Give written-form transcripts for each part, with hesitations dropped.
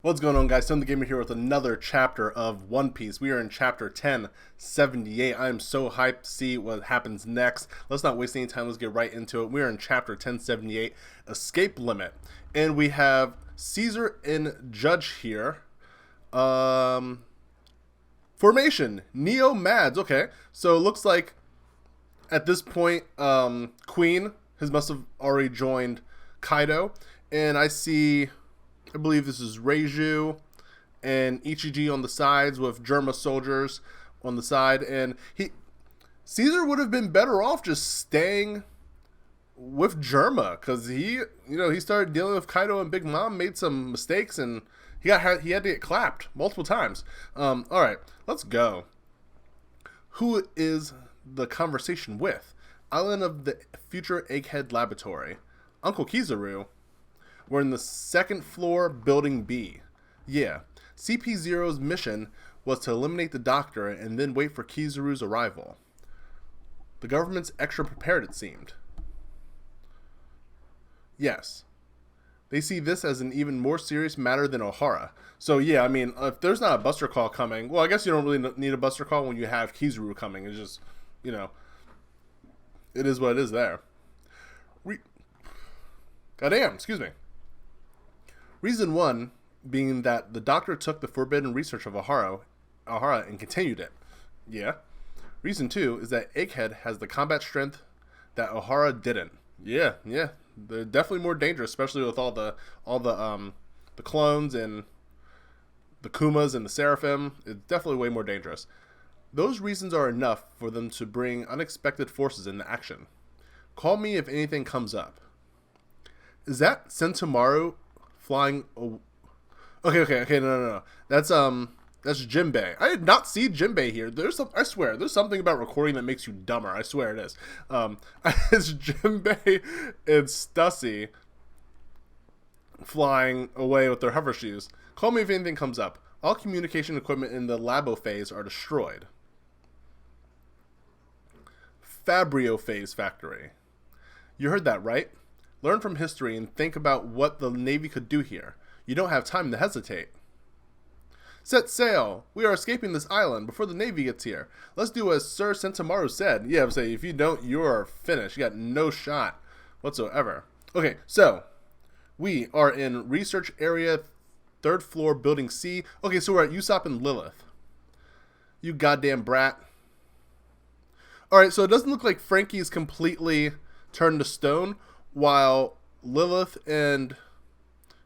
What's going on, guys? StoneTheGamer here with another chapter of One Piece. We are in chapter 1078. I am so hyped to see what happens next. Let's not waste any time. Let's get right into it. We are in chapter 1078, Escape Limit. And we have Caesar and Judge here. Formation, Neo Mads. Okay, so it looks like at this point, Queen must have already joined Kaido. And I believe this is Reiju and Ichiji on the sides with Germa soldiers on the side. And Caesar would have been better off just staying with Germa, because he started dealing with Kaido and Big Mom, made some mistakes, and he had to get clapped multiple times. All right, let's go. Who is the conversation with? Island of the Future Egghead Laboratory. Uncle Kizaru. We're in the second floor, building B. Yeah, CP0's mission was to eliminate the doctor and then wait for Kizaru's arrival. The government's extra prepared, it seemed. Yes. They see this as an even more serious matter than Ohara. So yeah, I mean, if there's not a buster call coming, well, I guess you don't really need a buster call when you have Kizaru coming. It's just, it is what it is there. Goddamn, excuse me. Reason one being that the doctor took the forbidden research of Ohara and continued it. Yeah. Reason two is that Egghead has the combat strength that Ohara didn't. Yeah. They're definitely more dangerous, especially with all the clones and the Kumas and the Seraphim. It's definitely way more dangerous. Those reasons are enough for them to bring unexpected forces into action. Call me if anything comes up. Is that Sentomaru flying? Okay. No. That's Jinbei. I did not see Jinbei here. I swear, there's something about recording that makes you dumber. I swear it is. It's Jinbei and Stussy flying away with their hover shoes. Call me if anything comes up. All communication equipment in the labo phase are destroyed. Fabrio phase factory. You heard that right? Learn from history and think about what the Navy could do here. You don't have time to hesitate. Set sail! We are escaping this island before the Navy gets here. Let's do as Sir Sentomaru said. Yeah, I'm saying, if you don't, you're finished. You got no shot whatsoever. Okay, so we are in research area, 3rd floor, building C. Okay, so we're at Usopp and Lilith. You goddamn brat. Alright, so it doesn't look like Frankie is completely turned to stone, while Lilith and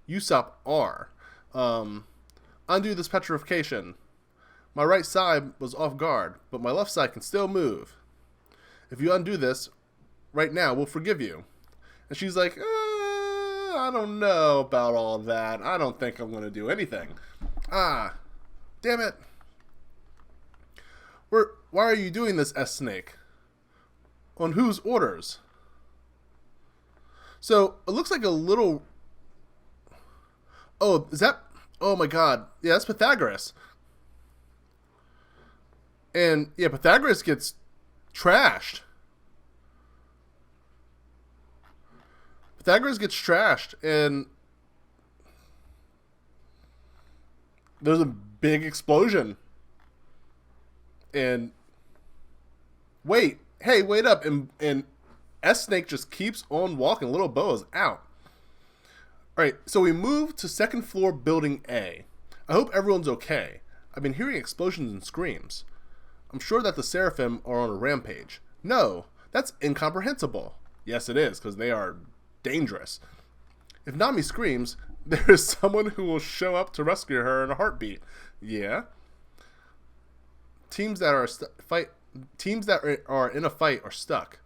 Usopp are. Undo this petrification. My right side was off guard, but my left side can still move. If you undo this right now, we'll forgive you. And she's like, I don't know about all that. I don't think I'm going to do anything. Ah, damn it. Why are you doing this, S-Snake? On whose orders? So, it looks like a little... Oh, is that... Oh my god. Yeah, that's Pythagoras. And, yeah, Pythagoras gets trashed. And there's a big explosion. And... Wait. Hey, wait up. And S-Snake just keeps on walking. Little Boa is out. Alright, so we move to 2nd floor, building A. I hope everyone's okay. I've been hearing explosions and screams. I'm sure that the Seraphim are on a rampage. No, that's incomprehensible. Yes, it is, because they are dangerous. If Nami screams, there is someone who will show up to rescue her in a heartbeat. Yeah. Teams that are in a fight are stuck.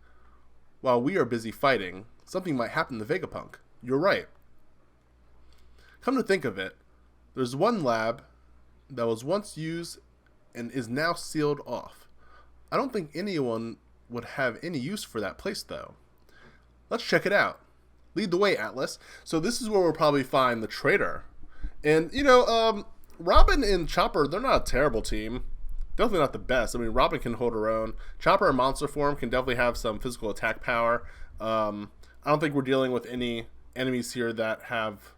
While we are busy fighting, something might happen to Vegapunk. You're right. Come to think of it, there's one lab that was once used and is now sealed off. I don't think anyone would have any use for that place, though. Let's check it out. Lead the way, Atlas. So this is where we'll probably find the traitor. And, Robin and Chopper, they're not a terrible team. Definitely not the best. I mean, Robin can hold her own. Chopper in monster form can definitely have some physical attack power. I don't think we're dealing with any enemies here that have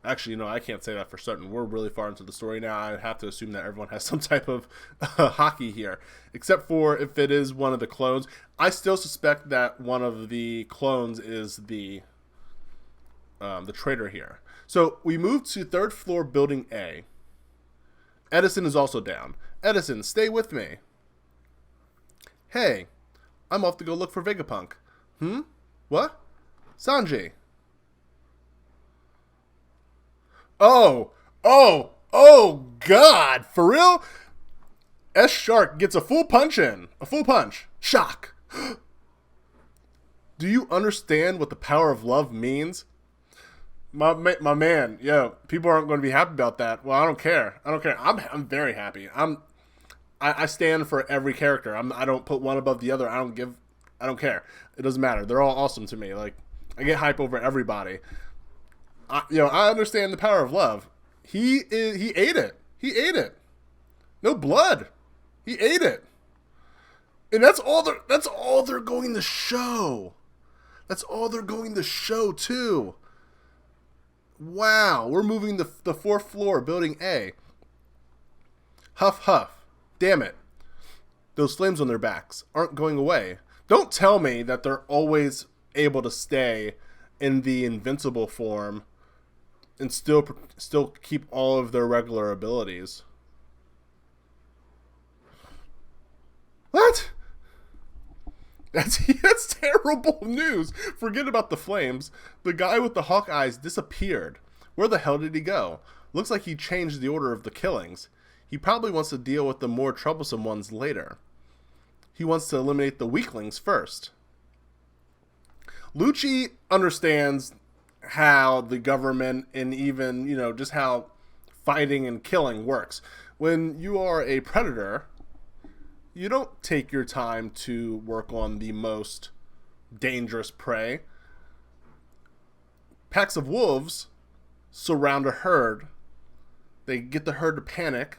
Actually, you know, I can't say that for certain. We're really far into the story now. I have to assume that everyone has some type of hockey here, except for if it is one of the clones. I still suspect that one of the clones is the traitor here. So we move to 3rd floor, building A. Edison is also down. Edison, stay with me. Hey, I'm off to go look for Vegapunk. What? Sanji. Oh, God, for real? S Shark gets a full punch in. A full punch. Shock. Do you understand what the power of love means? My man, yo, people aren't going to be happy about that. Well, I don't care. I'm very happy. I stand for every character. I don't put one above the other. I don't care. It doesn't matter. They're all awesome to me. Like, I get hype over everybody. I understand the power of love. He ate it. He ate it. No blood. He ate it. And that's all they're going to show. That's all they're going to show too. Wow, we're moving the 4th floor, building A. Huff huff. Damn it. Those flames on their backs aren't going away. Don't tell me that they're always able to stay in the invincible form and still keep all of their regular abilities. What? That's terrible news. Forget about the flames. The guy with the hawk eyes disappeared. Where the hell did he go? Looks like he changed the order of the killings. He probably wants to deal with the more troublesome ones later. He wants to eliminate the weaklings first. Lucci understands how the government and even, just how fighting and killing works. When you are a predator, you don't take your time to work on the most dangerous prey. Packs of wolves surround a herd. They get the herd to panic.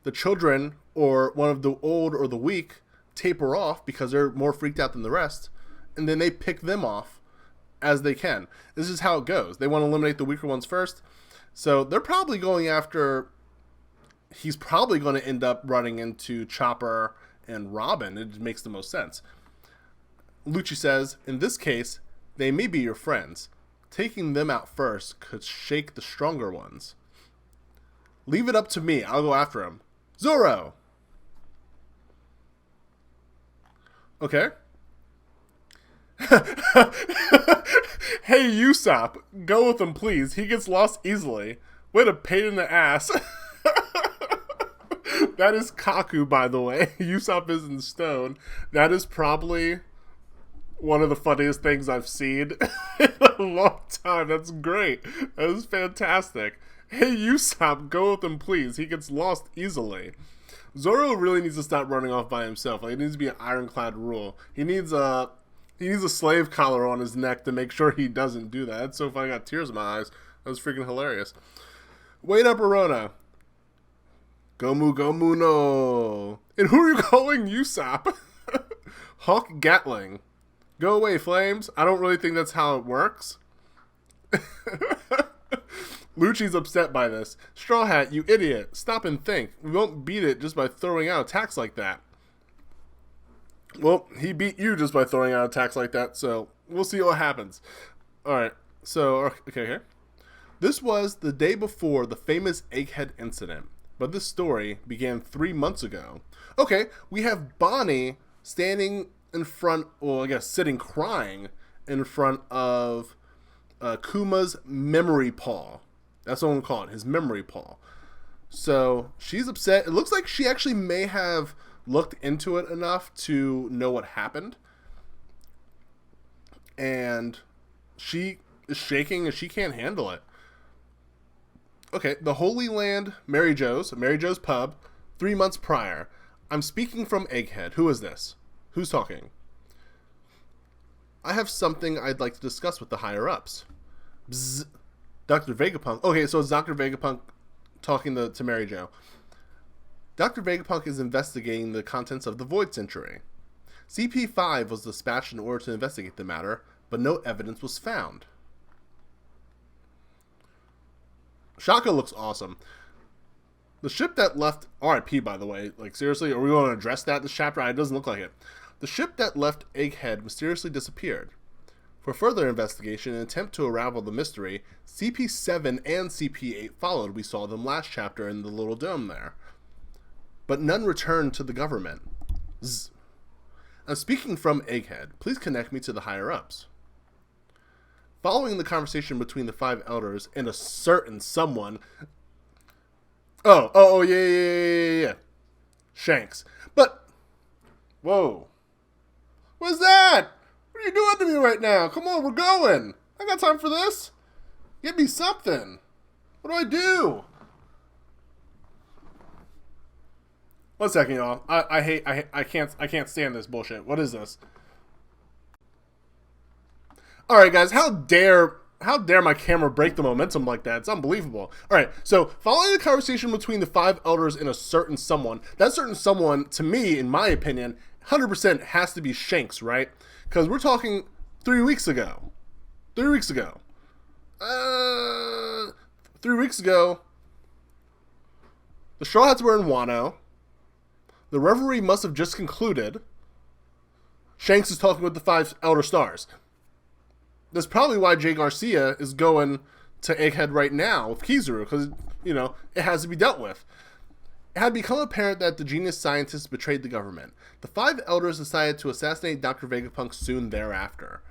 The children or one of the old or the weak taper off because they're more freaked out than the rest. And then they pick them off as they can. This is how it goes. They want to eliminate the weaker ones first. So they're probably going after... He's probably going to end up running into Chopper and Robin. It makes the most sense. Lucci says, in this case, they may be your friends. Taking them out first could shake the stronger ones. Leave it up to me. I'll go after him. Zoro! Okay. Hey, Usopp, go with him, please. He gets lost easily. What a pain in the ass. That is Kaku, by the way. Usopp is in stone. That is probably one of the funniest things I've seen in a long time. That's great. That is fantastic. Hey, Usopp, go with him, please. He gets lost easily. Zoro really needs to stop running off by himself. Like, it needs to be an ironclad rule. He needs a slave collar on his neck to make sure he doesn't do that. That's so funny. I got tears in my eyes. That was freaking hilarious. Wait up, Arona. Gomu Gomu no. And who are you calling Usopp? Hawk Gatling. Go away, Flames. I don't really think that's how it works. Lucci's upset by this. Straw Hat, you idiot. Stop and think. We won't beat it just by throwing out attacks like that. Well, he beat you just by throwing out attacks like that, so we'll see what happens. Alright, so, okay, here. This was the day before the famous Egghead incident, but this story began 3 months ago. Okay, we have Bonnie standing in front, well, I guess sitting crying in front of Kuma's memory paw. That's what I'm calling it, his memory paw. So she's upset. It looks like she actually may have looked into it enough to know what happened. And she is shaking and she can't handle it. Okay, the Holy Land, Mary Jo's pub, 3 months prior. I'm speaking from Egghead. Who is this? Who's talking? I have something I'd like to discuss with the higher-ups. Bzz. Dr. Vegapunk. Okay, so it's Dr. Vegapunk talking to Mary Jo. Dr. Vegapunk is investigating the contents of the Void Century. CP5 was dispatched in order to investigate the matter, but no evidence was found. Shaka looks awesome. The ship that left RIP, by the way, like seriously, are we going to address that this chapter? It doesn't look like it. The ship that left Egghead mysteriously disappeared. For further investigation and attempt to unravel the mystery, CP7 and CP8 followed. We saw them last chapter in the little dome there. But none returned to the government. Zzz. I'm speaking from Egghead. Please connect me to the higher-ups. Following the conversation between the 5 elders and a certain someone... Oh, yeah. Shanks. But, whoa. What's that? What are you doing to me right now? Come on, we're going. I got time for this. Give me something. What do I do? 1 second, y'all. I can't stand this bullshit. What is this? All right, guys. How dare my camera break the momentum like that? It's unbelievable. All right. So, following the conversation between the 5 elders and a certain someone, that certain someone, to me, in my opinion, 100% has to be Shanks, right? Because we're talking 3 weeks ago. 3 weeks ago. 3 weeks ago, the Straw Hats were in Wano. The revelry must have just concluded. Shanks is talking with the 5 Elder Stars. That's probably why Jay Garcia is going to Egghead right now with Kizaru, because, you know, it has to be dealt with. It had become apparent that the genius scientists betrayed the government. The 5 elders decided to assassinate Dr. Vegapunk soon thereafter.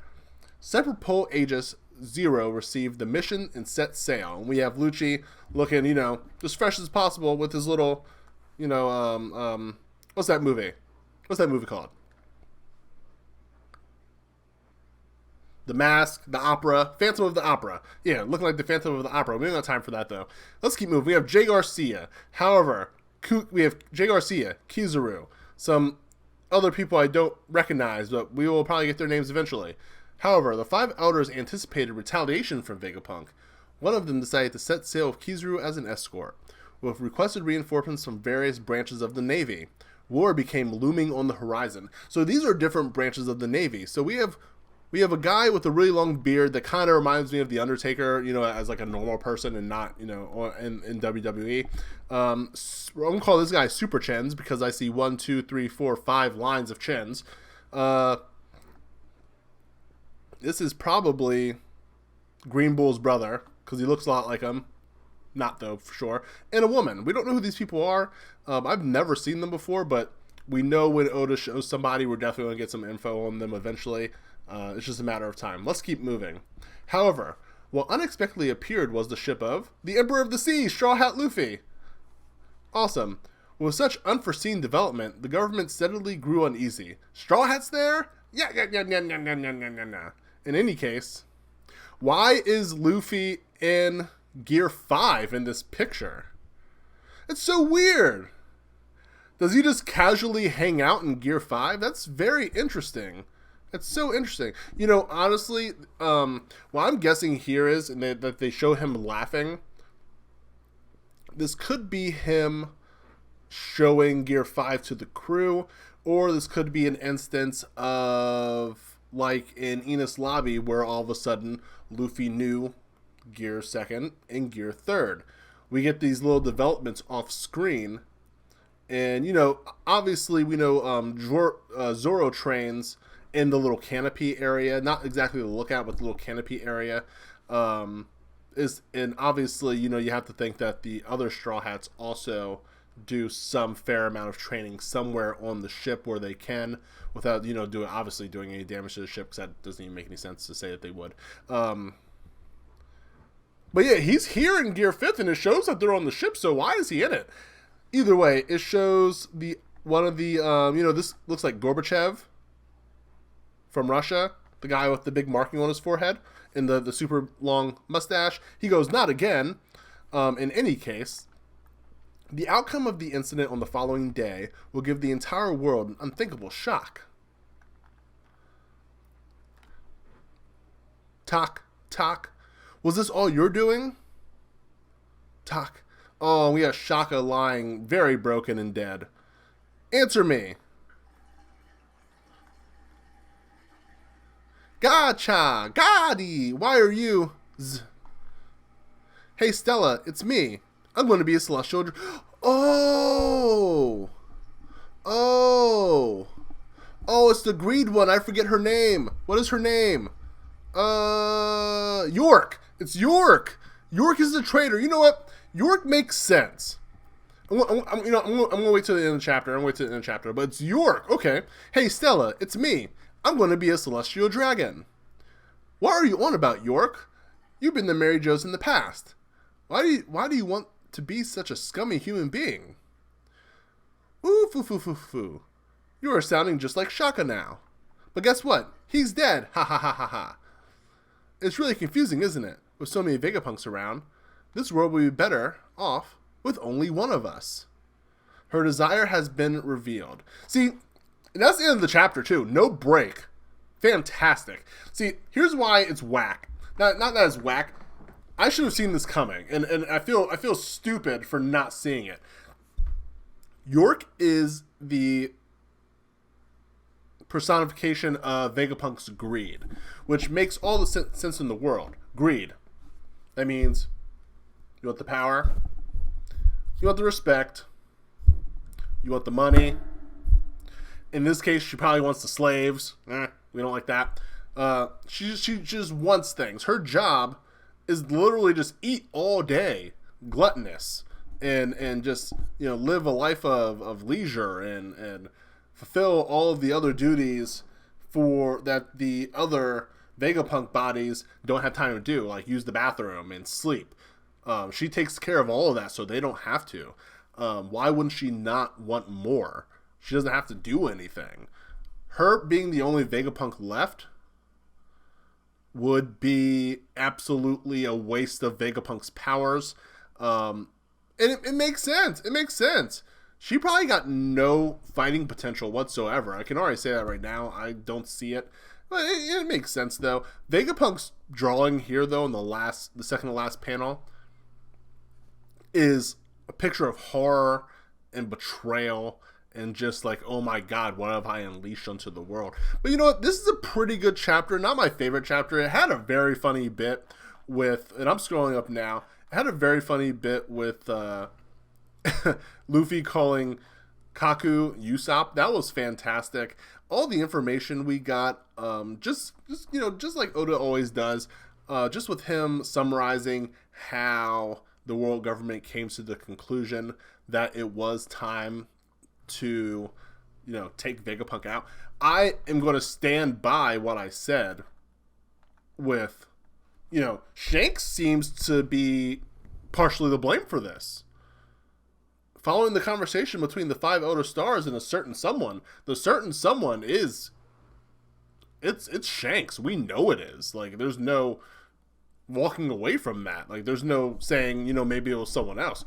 Separate Pole Aegis Zero received the mission and set sail. And we have Lucci looking, you know, as fresh as possible with his little, you know, what's that movie? What's that movie called? The Mask, the Opera, Phantom of the Opera. Yeah, looking like the Phantom of the Opera. We don't have time for that, though. Let's keep moving. We have Jay Garcia. However, we have Jay Garcia, Kizaru, some other people I don't recognize, but we will probably get their names eventually. However, the 5 elders anticipated retaliation from Vegapunk. One of them decided to set sail with Kizaru as an escort. With requested reinforcements from various branches of the Navy, war became looming on the horizon. So these are different branches of the Navy. So we have a guy with a really long beard that kind of reminds me of The Undertaker, you know, as like a normal person and not, you know, in WWE. I'm going to call this guy Super Chins because I see 1, 2, 3, 4, 5 lines of chins. This is probably Green Bull's brother because he looks a lot like him. Not though, for sure. And a woman. We don't know who these people are. I've never seen them before, but we know when Oda shows somebody, we're definitely going to get some info on them eventually. It's just a matter of time. Let's keep moving. However, what unexpectedly appeared was the ship of the Emperor of the Sea, Straw Hat Luffy. Awesome. With such unforeseen development, the government steadily grew uneasy. Straw Hat's there? Yeah. In any case, why is Luffy in Gear 5 in this picture? It's so weird. Does he just casually hang out in Gear 5? That's very interesting. It's so interesting. You know, honestly, what I'm guessing here is that they show him laughing. This could be him showing Gear 5 to the crew, or this could be an instance of, like in Enos Lobby, where all of a sudden Luffy knew Gear 2nd and Gear 3rd. We get these little developments off screen, and, you know, obviously we know Zoro trains in the little canopy area, not exactly the lookout, but the little canopy area, and obviously, you know, you have to think that the other Straw Hats also do some fair amount of training somewhere on the ship where they can, without, you know, doing any damage to the ship, because that doesn't even make any sense to say that they would. But yeah, he's here in Gear 5th, and it shows that they're on the ship, so why is he in it? Either way, it shows one of the, you know, this looks like Gorbachev from Russia, the guy with the big marking on his forehead and the super long mustache. He goes, not again. In any case, the outcome of the incident on the following day will give the entire world an unthinkable shock. Tak. Was this all you're doing? Tak. Oh, we have Shaka lying very broken and dead. Answer me. Gotcha! Gotti! Why are you... Hey, Stella, it's me. I'm going to be a celestial... Oh! Oh! Oh, it's the greed one. I forget her name. What is her name? York. It's York. York is the traitor. You know what? York makes sense. I'm gonna wait till the end of the chapter. I'm gonna wait till the end of the chapter. But it's York. Okay. Hey, Stella, it's me. I'm going to be a celestial dragon. What are you on about, York? You've been the Mary Joes in the past. Why do you want to be such a scummy human being? Ooh, foo, foo, foo, foo. You are sounding just like Shaka now. But guess what? He's dead. Ha ha ha ha ha. It's really confusing, isn't it? With so many Vegapunks around. This world will be better off with only one of us. Her desire has been revealed. See, that's the end of the chapter too. No break. Fantastic. See, here's why it's whack. Not that it's whack. I should have seen this coming, and I feel stupid for not seeing it. York is the personification of Vegapunk's greed, which makes all the sense in the world. Greed. That means you want the power, you want the respect, you want the money. In this case, she probably wants the slaves. We don't like that. She just wants things. Her job is literally just eat all day, gluttonous, and just, you know, live a life of leisure and fulfill all of the other duties for that the other Vegapunk bodies don't have time to do, like use the bathroom and sleep. She takes care of all of that so they don't have to. Why wouldn't she not want more? She doesn't have to do anything. Her being the only Vegapunk left would be absolutely a waste of Vegapunk's powers. And it makes sense. It makes sense. She probably got no fighting potential whatsoever. I can already say that right now. I don't see it. But it makes sense, though. Vegapunk's drawing here, though, in the second to last panel, is a picture of horror and betrayal and just like, oh my god, what have I unleashed onto the world? But you know what? This is a pretty good chapter. Not my favorite chapter. It had a very funny bit with, and I'm scrolling up now, it had a very funny bit with Luffy calling Kaku Usopp. That was fantastic. All the information we got, just like Oda always does, just with him summarizing how the world government came to the conclusion that it was time to, you know, take Vegapunk out. I am going to stand by what I said with, you know, Shanks seems to be partially to blame for this. Following the conversation between the 5 Elder Stars and a certain someone, the certain someone is, it's Shanks. We know it is. Like, there's no walking away from that. Like, there's no saying, you know, maybe it was someone else.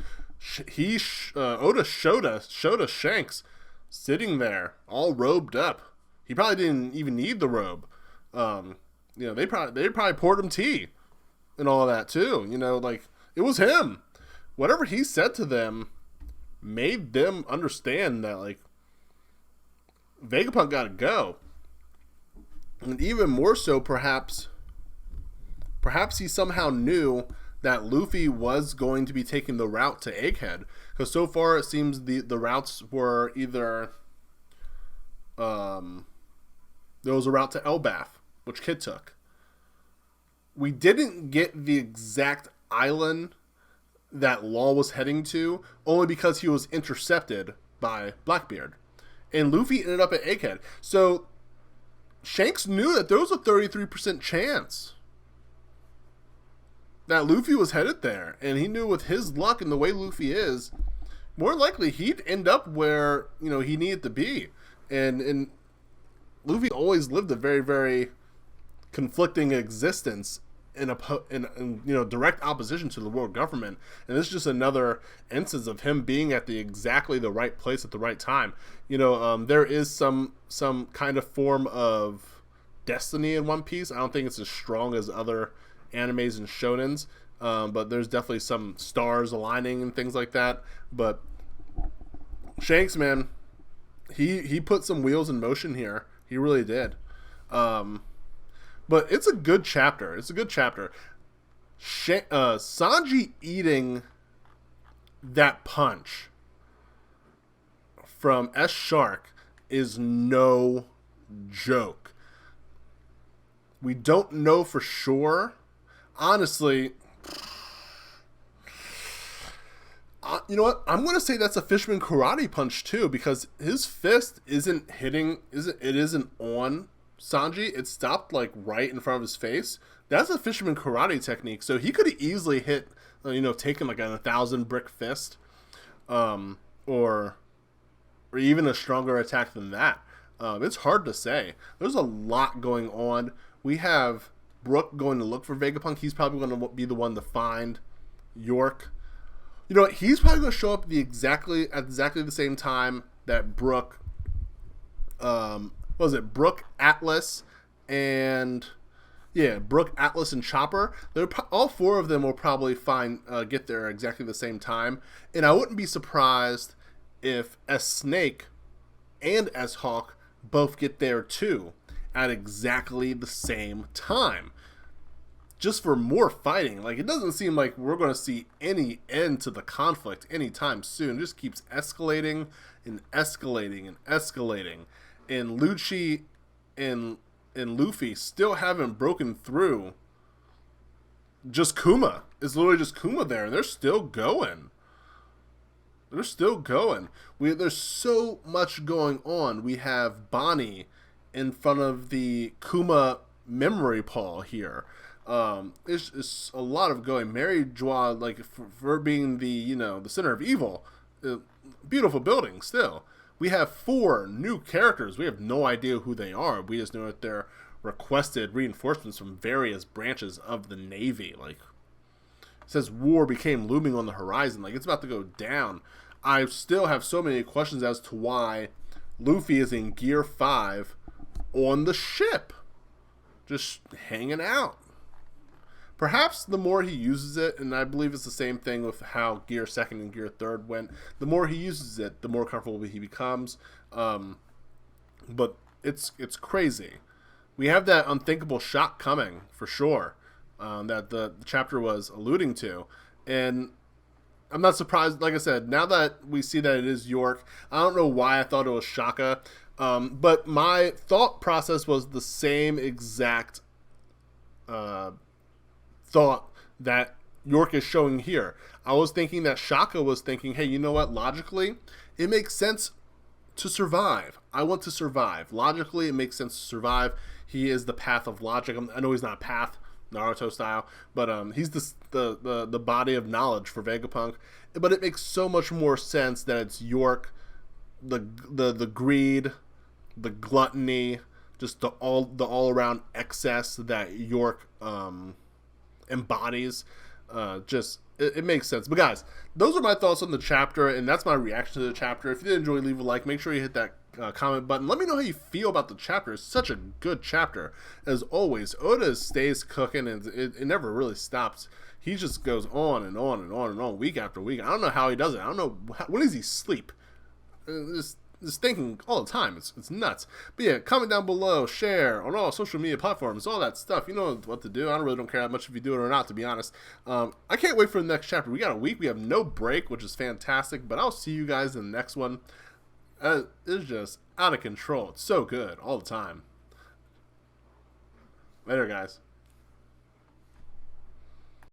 Oda showed us Shanks sitting there all robed up. He probably didn't even need the robe. You know, they probably poured him tea and all of that too. You know, like, it was him. Whatever he said to them made them understand that, like, Vegapunk gotta go. And even more so, perhaps he somehow knew that Luffy was going to be taking the route to Egghead, because so far it seems the routes were either there was a route to Elbaf, which Kid took. We didn't get the exact island that Law was heading to, only because he was intercepted by Blackbeard, and Luffy ended up at Egghead. So Shanks knew that there was a 33% chance that Luffy was headed there, and he knew with his luck and the way Luffy is, more likely he'd end up where, you know, he needed to be. And Luffy always lived a very, very conflicting existence in you know, direct opposition to the world government, and this is just another instance of him being at exactly the right place at the right time. You know, there is some kind of form of destiny in One Piece. I don't think it's as strong as other animes and shonens, but there's definitely some stars aligning and things like that. But Shanks, man, he put some wheels in motion here. He really did. But it's a good chapter. It's a good chapter. Sanji eating that punch from S Shark is no joke. We don't know for sure. Honestly, you know what? I'm going to say that's a Fisherman Karate punch too, because his fist isn't on Sanji. It stopped like right in front of his face. That's a Fisherman Karate technique. So he could have easily hit, taken like a 1,000 brick fist, or even a stronger attack than that. It's hard to say. There's a lot going on. We have Brook going to look for Vegapunk. He's probably going to be the one to find York. You know what? He's probably going to show up at exactly the same time that Brook, Brook, Atlas, and Brook, Atlas, and Chopper. All four of them will probably get there exactly the same time, and I wouldn't be surprised if S Snake and S Hawk both get there too at exactly the same time, just for more fighting. Like, it doesn't seem like we're going to see any end to the conflict anytime soon. It just keeps escalating and escalating and escalating, and Lucci and Luffy still haven't broken through. Just Kuma. It's literally just Kuma there, and they're still going. There's so much going on. We have Bonnie in front of the Kuma memory pall here. It's a lot of going. Mary Joie, like, for being the center of evil. Beautiful building still. We have 4 new characters. We have no idea who they are. We just know that they're requested reinforcements from various branches of the Navy. Like, it says war became looming on the horizon. Like, it's about to go down. I still have so many questions as to why Luffy is in Gear 5 on the ship, just hanging out. Perhaps the more he uses it, and I believe it's the same thing with how Gear 2nd and Gear 3rd went, the more he uses it, the more comfortable he becomes. But it's crazy. We have that unthinkable shot coming, for sure, that the chapter was alluding to. And I'm not surprised, like I said, now that we see that it is York, I don't know why I thought it was Shaka, but my thought process was the same exact thought that York is showing here. I was thinking that Shaka was thinking, hey, you know what, logically, it makes sense to survive. I want to survive. Logically, it makes sense to survive. He is the path of logic. I know he's not path, Naruto style, but he's the body of knowledge for Vegapunk. But it makes so much more sense that it's York, the greed, the gluttony, just the all around excess that York embodies. It makes sense. But guys, those are my thoughts on the chapter, and that's my reaction to the chapter. If you did enjoy, leave a like. Make sure you hit that comment button. Let me know how you feel about the chapter. It's such a good chapter. As always, Oda stays cooking, and it never really stops. He just goes on and on and on and on, week after week. I don't know how he does it. I don't know, when does he sleep? Just thinking all the time. It's nuts. But yeah, comment down below, share on all social media platforms, all that stuff. You know what to do. I really don't care that much if you do it or not, to be honest. I can't wait for the next chapter. We got a week. We have no break, which is fantastic. But I'll see you guys in the next one. It's just out of control. It's so good all the time. Later, guys.